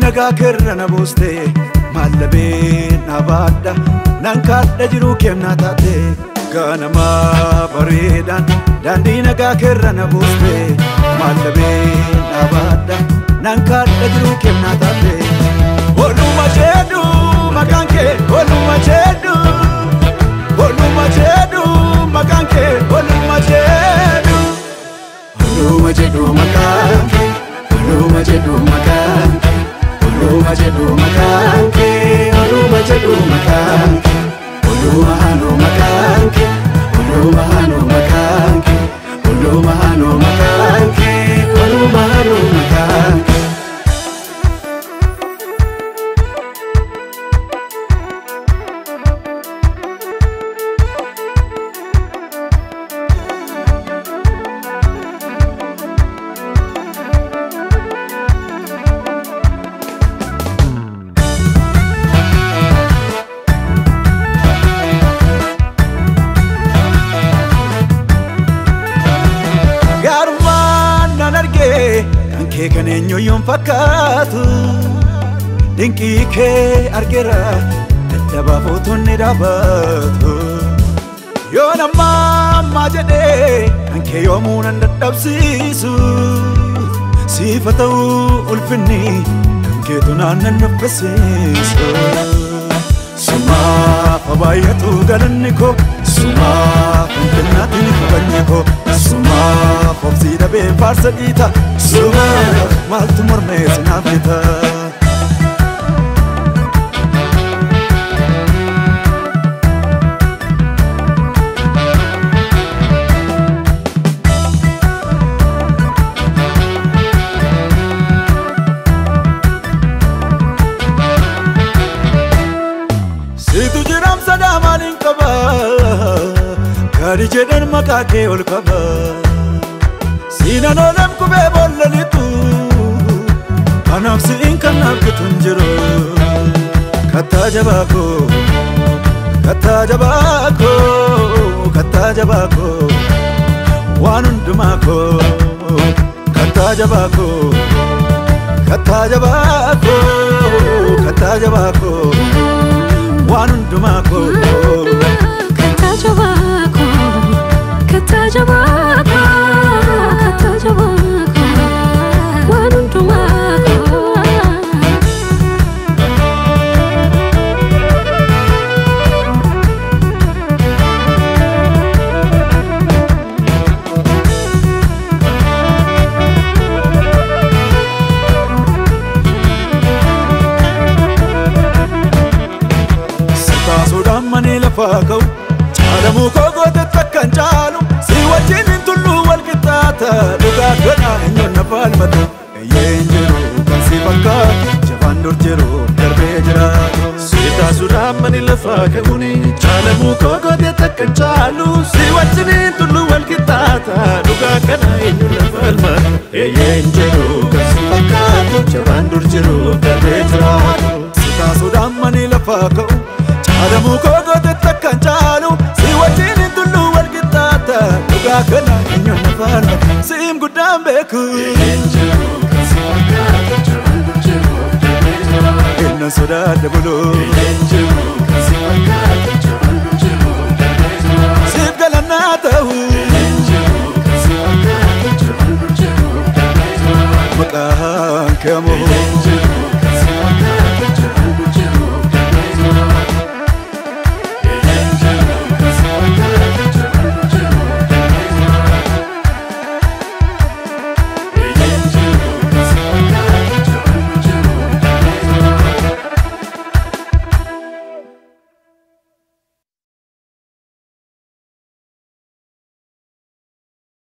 nagaa kerrana booste mallabee nabaadha nan kaadha jiru kemna taate ganama bareedan daandii nagaa kerrana booste mallabee nabaadha nan kaadha jiru kemna taate oluma jedhu makanke oluma jedhu makanke oluma jedhu makanke oluma jedhu makanke oluma jedhu makanke oluma jedhu makanke oluma hanu makanke oluma hanu makanke oluma hanu makanke oluma hanu makanke Kanke kanenyo yon fakatu dinki ke argera dadaba fotonne dabatu yona mama jede kanke yomunan dadabsisu sifatu ulfini kanke tunanan nafsisu suma fabayatu galanniko suma kannatin kabanyiko suma fofsida be farsadita suma maltu mormes nafita situ jiram sadamalin kaba kari jeden makake ol kaba Sina nolem kube bollalitu Anafsi inkan nafkitun jiru Katta jabako Katta jabako Katta jabako Wanundumako Katta jabako Katta jabako Katta jabako Wanundumako Katta jabako Katta jabako Fakau Chalamu kogo te takkan chalu Si wajinin tullu wal kitata Duga gana enyo nafal matu Yenjiru kan si fakatu Javandur jiru darbe jiratu Sita sudamani lafakauni Chalamu kogo te takkan chalu Si wajinin tullu wal kitata Duga gana enyo nafal matu Yenjiru kan si fakatu Javandur jiru darbe jiratu Sita sudamani lafakau Chalamu kogo te takkan chalu Si wajinin tullu wal kitata Duga kana enyo nafal Sim gudam beku Yenjiru kan si fakatu Javandur jiru darbe jiratu Inna soda dabulu Yenjiru kan si fakatu Javandur jiru darbe jiratu Sip galana tahu Yenjiru kan si fakatu Javandur jiru darbe jiratu Makan kemo